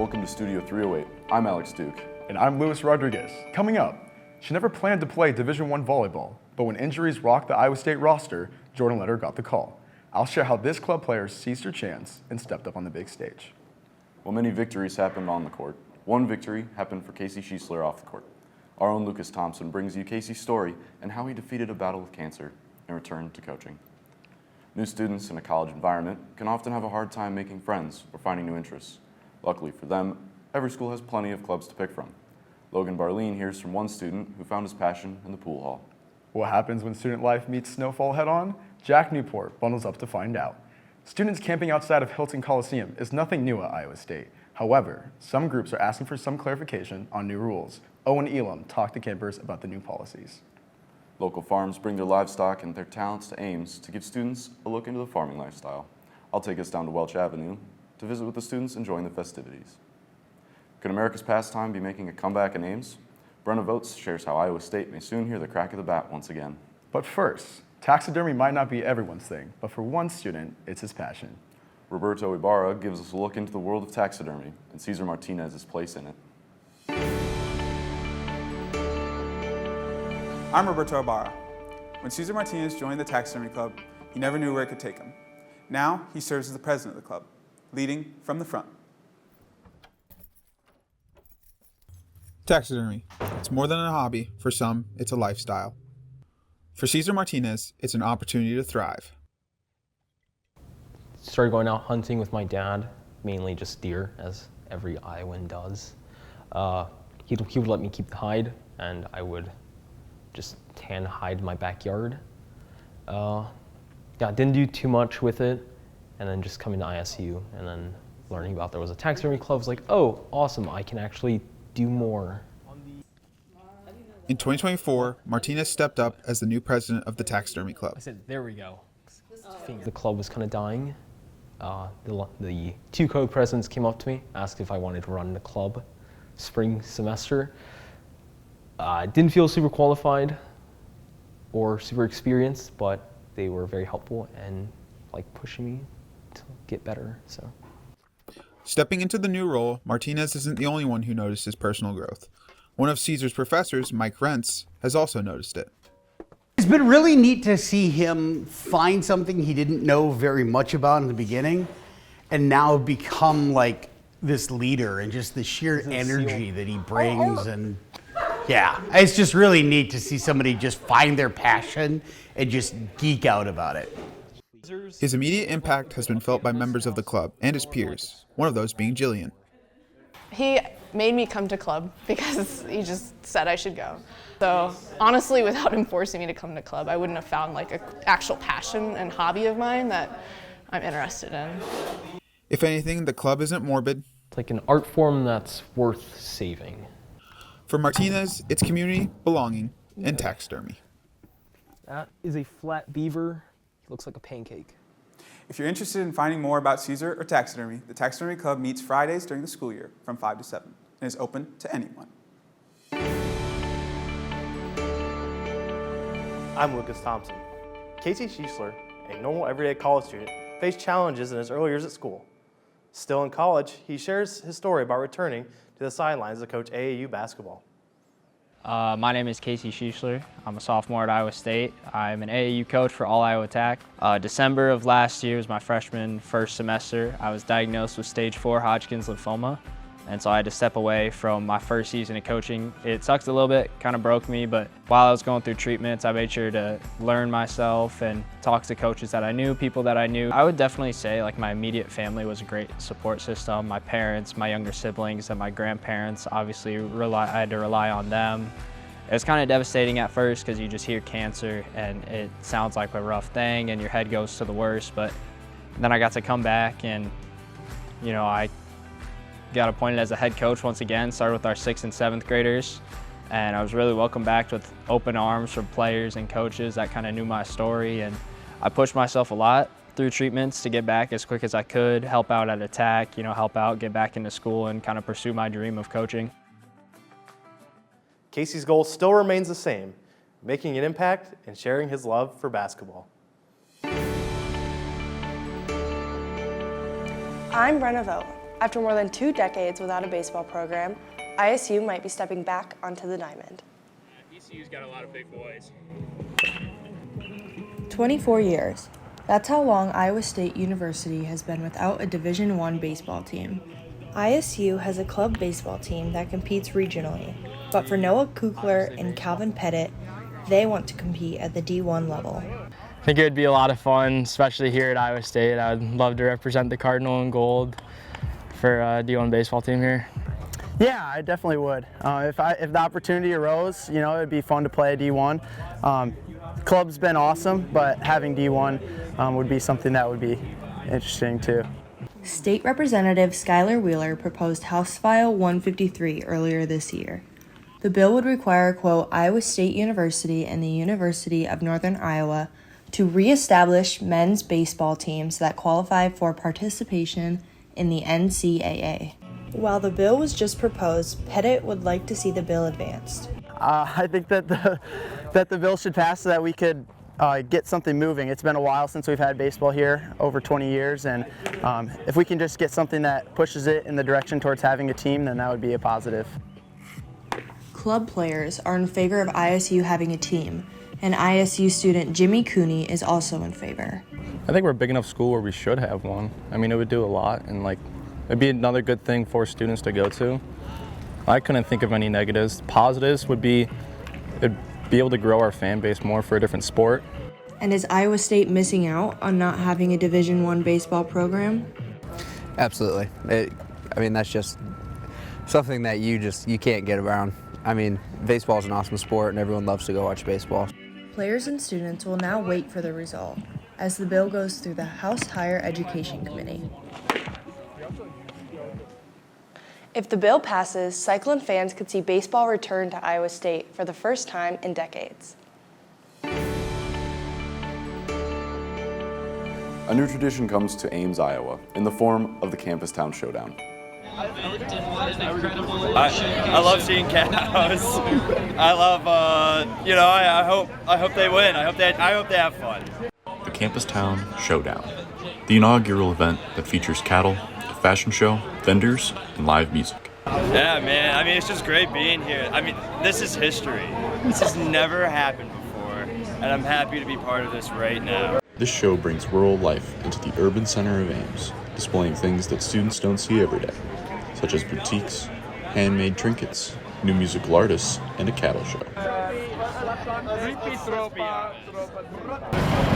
welcome to Studio 308. I'm Alex Duke. And I'm Luis Rodriguez. Coming up, she never planned to play Division I volleyball, but when injuries rocked the Iowa State roster, Jordan Letter got the call. I'll share how this club player seized her chance and stepped up on the big stage. Well, many victories happened on the court. One victory happened for Casey Schiessler off the court. Our own Lucas Thompson brings you Casey's story and how he defeated a battle with cancer and returned to coaching. New students in a college environment can often have a hard time making friends or finding new interests. Luckily for them, every school has plenty of clubs to pick from. Logan Barleen hears from one student who found his passion in the pool hall. What happens when student life meets snowfall head-on? Jack Newport bundles up to find out. Students camping outside of Hilton Coliseum is nothing new at Iowa State. However, some groups are asking for some clarification on new rules. Owen Elam talked to campers about the new policies. Local farms bring their livestock and their talents to Ames to give students a look into the farming lifestyle. I'll take us down to Welch Avenue to visit with the students enjoying the festivities. Could America's pastime be making a comeback in Ames? Brenna Votes shares how Iowa State may soon hear the crack of the bat once again. But first, taxidermy might not be everyone's thing, but for one student, it's his passion. Roberto Ibarra gives us a look into the world of taxidermy and Cesar Martinez's place in it. I'm Roberto Ibarra. When Cesar Martinez joined the Taxidermy Club, he never knew where it could take him. Now, he serves as the president of the club, leading from the front. Taxidermy. It's more than a hobby. For some, it's a lifestyle. For Cesar Martinez, it's an opportunity to thrive. Started going out hunting with my dad, mainly just deer, as every Iowan does. He would let me keep the hide, and I would just tan hide in my backyard. Didn't do too much with it, and then just coming to ISU, and then learning about there was a taxidermy club. I was like, oh, awesome, I can actually do more. In 2024, Martinez stepped up as the new president of the Taxidermy Club. I said, there we go. The club was kind of dying. The two co-presidents came up to me, asked if I wanted to run the club spring semester. I didn't feel super qualified or super experienced, but they were very helpful and pushing me to get better. So, stepping into the new role, Martinez isn't the only one who noticed his personal growth. One of Cesar's professors, Mike Rentz, has also noticed it. It's been really neat to see him find something he didn't know very much about in the beginning and now become this leader and just the sheer energy that he brings. And yeah, it's just really neat to see somebody just find their passion and just geek out about it. His immediate impact has been felt by members of the club and his peers, one of those being Jillian. He made me come to club because he just said I should go. So honestly, without him forcing me to come to club, I wouldn't have found an actual passion and hobby of mine that I'm interested in. If anything, the club isn't morbid. It's like an art form that's worth saving. For Martinez, it's community, belonging, and taxidermy. That is a flat beaver. He looks like a pancake. If you're interested in finding more about Cesar or taxidermy, the Taxidermy Club meets Fridays during the school year from 5 to 7 and is open to anyone. I'm Lucas Thompson. Casey Schiessler, a normal everyday college student, faced challenges in his early years at school. Still in college, he shares his story about returning to the sidelines to coach AAU basketball. My name is Casey Schiessler. I'm a sophomore at Iowa State. I'm an AAU coach for All Iowa Attack. December of last year was my freshman first semester. I was diagnosed with stage 4 Hodgkin's lymphoma, and so I had to step away from my first season of coaching. It sucked a little bit, kind of broke me, but while I was going through treatments, I made sure to learn myself and talk to coaches that I knew, people that I knew. I would definitely say my immediate family was a great support system. My parents, my younger siblings, and my grandparents, obviously I had to rely on them. It was kind of devastating at first because you just hear cancer and it sounds like a rough thing and your head goes to the worst, but then I got to come back and I got appointed as a head coach once again, started with our 6th and 7th graders, and I was really welcomed back with open arms from players and coaches that kind of knew my story, and I pushed myself a lot through treatments to get back as quick as I could, help out at Attack, help out, get back into school, and kind of pursue my dream of coaching. Casey's goal still remains the same, making an impact and sharing his love for basketball. I'm Brenna Vote. After more than 2 decades without a baseball program, ISU might be stepping back onto the diamond. ECU's got a lot of big boys. 24 years. That's how long Iowa State University has been without a Division I baseball team. ISU has a club baseball team that competes regionally, but for Noah Kukler and Calvin Pettit, they want to compete at the D1 level. I think it would be a lot of fun, especially here at Iowa State. I would love to represent the Cardinal in gold for a D1 baseball team here. Yeah, I definitely would. If the opportunity arose, you know, it'd be fun to play a D1. Club's been awesome, but having D1 would be something that would be interesting too. State Representative Skylar Wheeler proposed House File 153 earlier this year. The bill would require, quote, Iowa State University and the University of Northern Iowa to reestablish men's baseball teams that qualify for participation in the NCAA. While the bill was just proposed, Pettit would like to see the bill advanced. I think that the bill should pass so that we could get something moving. It's been a while since we've had baseball here, over 20 years, and if we can just get something that pushes it in the direction towards having a team, then that would be a positive. Club players are in favor of ISU having a team, and ISU student Jimmy Cooney is also in favor. I think we're a big enough school where we should have one. I mean, it would do a lot, and it'd be another good thing for students to go to. I couldn't think of any negatives. Positives would be it'd be able to grow our fan base more for a different sport. And is Iowa State missing out on not having a Division I baseball program? Absolutely. I mean, that's just something that you can't get around. I mean, baseball is an awesome sport and everyone loves to go watch baseball. Players and students will now wait for the result as the bill goes through the House Higher Education Committee. If the bill passes, Cyclone fans could see baseball return to Iowa State for the first time in decades. A new tradition comes to Ames, Iowa, in the form of the Campus Town Showdown. I love seeing cows. I love, I hope they win. I hope they have fun. The Campus Town Showdown, the inaugural event that features cattle, a fashion show, vendors, and live music. Yeah, man. I mean, it's just great being here. I mean, this is history. This has never happened before, and I'm happy to be part of this right now. This show brings rural life into the urban center of Ames, displaying things that students don't see every day, such as boutiques, handmade trinkets, new musical artists, and a cattle show.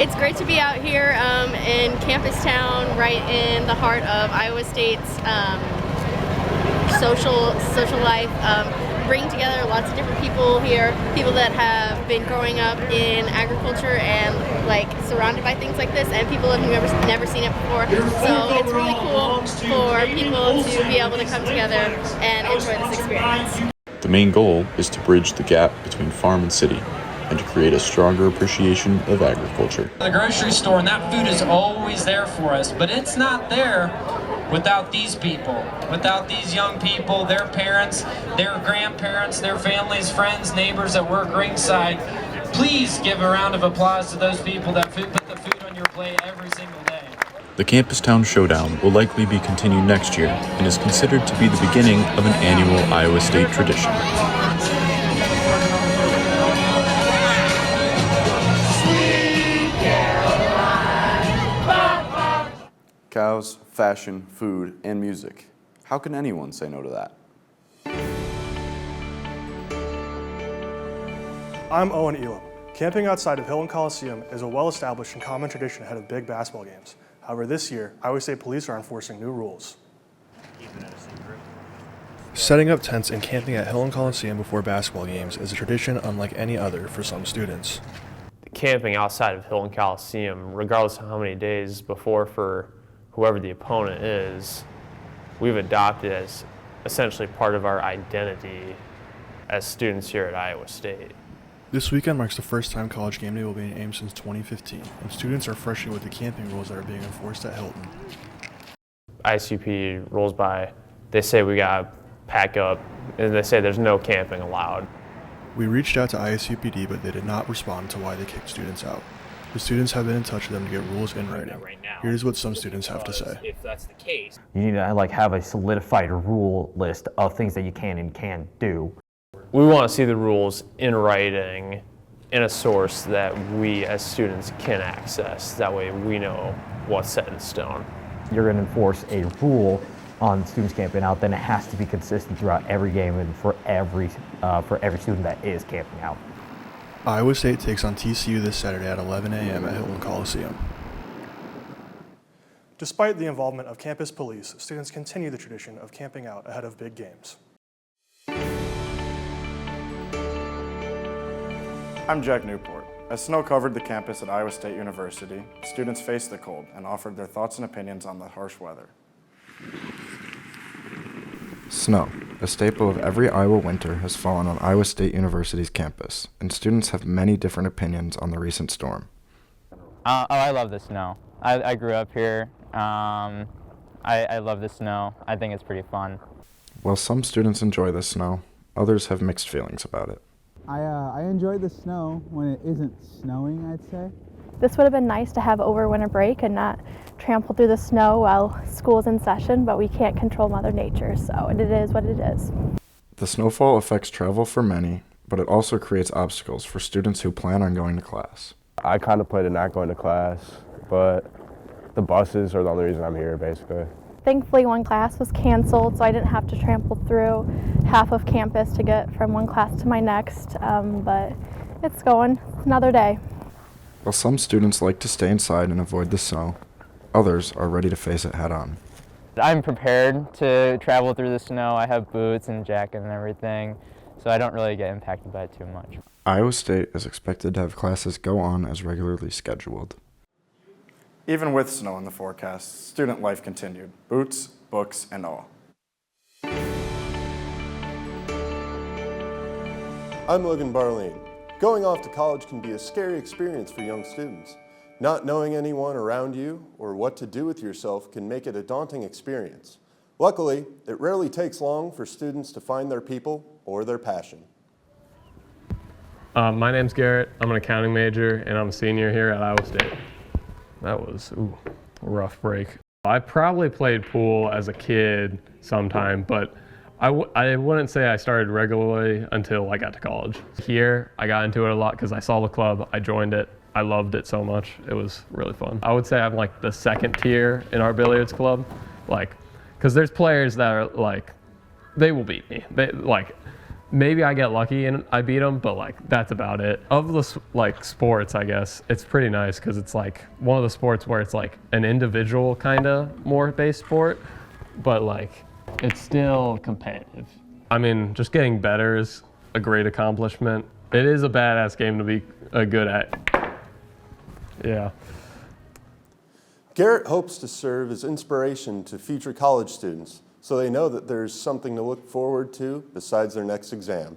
It's great to be out here in Campus Town, right in the heart of Iowa State's social life. Bringing together lots of different people here, people that have been growing up in agriculture and surrounded by things like this, and people who've never seen it before. So it's really cool for people to be able to come together and enjoy this experience. The main goal is to bridge the gap between farm and city, and to create a stronger appreciation of agriculture. The grocery store, and that food is always there for us, but it's not there without these people, without these young people, their parents, their grandparents, their families, friends, neighbors that work ringside. Please give a round of applause to those people that put the food on your plate every single day. The Campus Town Showdown will likely be continued next year and is considered to be the beginning of an annual Iowa State tradition. Cows, fashion, food, and music. How can anyone say no to that? I'm Owen Elam. Camping outside of Hilton Coliseum is a well-established and common tradition ahead of big basketball games. However, this year, Iowa State police are enforcing new rules. Setting up tents and camping at Hilton Coliseum before basketball games is a tradition unlike any other for some students. Camping outside of Hilton Coliseum, regardless of how many days before for whoever the opponent is, we've adopted as essentially part of our identity as students here at Iowa State. This weekend marks the first time College Game Day will be in Ames since 2015, and students are frustrated with the camping rules that are being enforced at Hilton. ISUP rolls by, they say we gotta pack up, and they say there's no camping allowed. We reached out to ISUPD, but they did not respond to why they kicked students out. The students have been in touch with them to get rules in writing. Here's what some students have to say. If that's the case, You need to have a solidified rule list of things that you can and can't do. We want to see the rules in writing in a source that we as students can access. That way we know what's set in stone. You're going to enforce a rule on students camping out, then it has to be consistent throughout every game and for every student that is camping out. Iowa State takes on TCU this Saturday at 11 a.m. at Hilton Coliseum. Despite the involvement of campus police, students continue the tradition of camping out ahead of big games. I'm Jack Newport. As snow covered the campus at Iowa State University, students faced the cold and offered their thoughts and opinions on the harsh weather. Snow, a staple of every Iowa winter, has fallen on Iowa State University's campus, and students have many different opinions on the recent storm. I love the snow. I grew up here. I love the snow. I think it's pretty fun. While some students enjoy the snow, others have mixed feelings about it. I enjoy the snow when it isn't snowing, I'd say. This would have been nice to have over winter break and not trample through the snow while school's in session, but we can't control Mother Nature, so it is what it is. The snowfall affects travel for many, but it also creates obstacles for students who plan on going to class. I contemplated not going to class, but the buses are the only reason I'm here, basically. Thankfully, one class was canceled, so I didn't have to trample through half of campus to get from one class to my next, but it's going. It's another day. While some students like to stay inside and avoid the snow, others are ready to face it head-on. I'm prepared to travel through the snow. I have boots and jacket and everything, so I don't really get impacted by it too much. Iowa State is expected to have classes go on as regularly scheduled. Even with snow in the forecast, student life continued, boots, books, and all. I'm Logan Barleen. Going off to college can be a scary experience for young students. Not knowing anyone around you or what to do with yourself can make it a daunting experience. Luckily, it rarely takes long for students to find their people or their passion. My name's Garrett. I'm an accounting major, and I'm a senior here at Iowa State. That was a rough break. I probably played pool as a kid sometime, but I wouldn't say I started regularly until I got to college. Here, I got into it a lot because I saw the club, I joined it, I loved it so much. It was really fun. I would say I'm like the second tier in our billiards club, because there's players that are they will beat me. Maybe I get lucky and I beat them, but that's about it. Of the sports, I guess, it's pretty nice because it's one of the sports where it's an individual kind of more based sport, but it's still competitive. I mean, just getting better is a great accomplishment. It is a badass game to be good at. Yeah. Garrett hopes to serve as inspiration to future college students so they know that there's something to look forward to besides their next exam.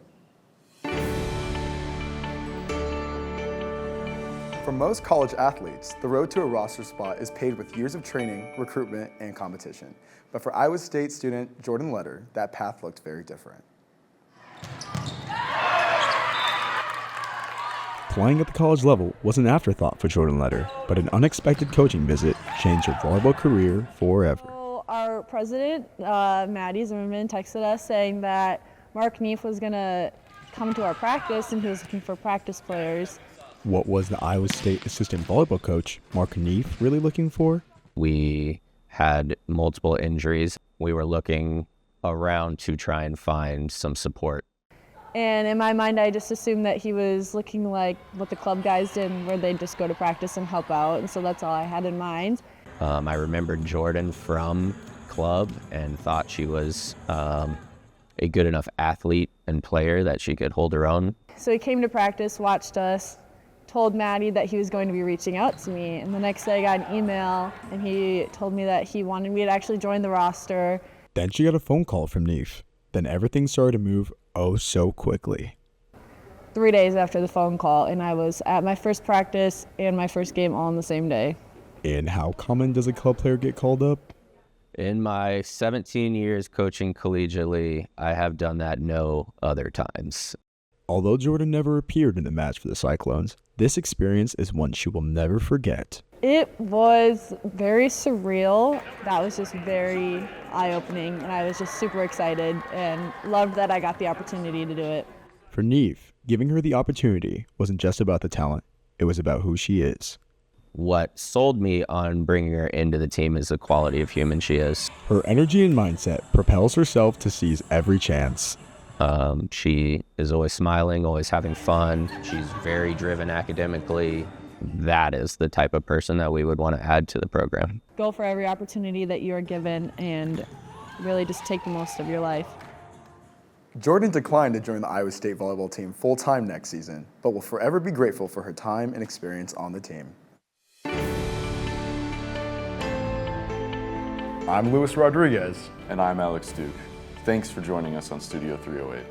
For most college athletes, the road to a roster spot is paved with years of training, recruitment, and competition. But for Iowa State student Jordan Letter, that path looked very different. Playing at the college level was an afterthought for Jordan Letter, but an unexpected coaching visit changed her volleyball career forever. Our president, Maddie Zimmerman, texted us saying that Mark Neef was going to come to our practice and he was looking for practice players. What was the Iowa State assistant volleyball coach, Mark Neef, really looking for? We had multiple injuries. We were looking around to try and find some support. And in my mind, I just assumed that he was looking like what the club guys did, where they'd just go to practice and help out. And so that's all I had in mind. I remembered Jordan from club and thought she was a good enough athlete and player that she could hold her own. So he came to practice, watched us, told Maddie that he was going to be reaching out to me. And the next day I got an email and he told me that he wanted me to actually join the roster. Then she got a phone call from Neef. Then everything started to move oh so quickly. 3 days after the phone call, and I was at my first practice and my first game all on the same day. And how common does a club player get called up? In my 17 years coaching collegiately, I have done that no other times. Although Jordan never appeared in the match for the Cyclones, this experience is one she will never forget. It was very surreal. That was just very eye-opening, and I was just super excited and loved that I got the opportunity to do it. For Neve, giving her the opportunity wasn't just about the talent, it was about who she is. What sold me on bringing her into the team is the quality of human she is. Her energy and mindset propels herself to seize every chance. She is always smiling, always having fun. She's very driven academically. That is the type of person that we would want to add to the program. Go for every opportunity that you are given and really just take the most of your life. Jordan declined to join the Iowa State volleyball team full-time next season, but will forever be grateful for her time and experience on the team. I'm Luis Rodriguez. And I'm Alex Duke. Thanks for joining us on Studio 308.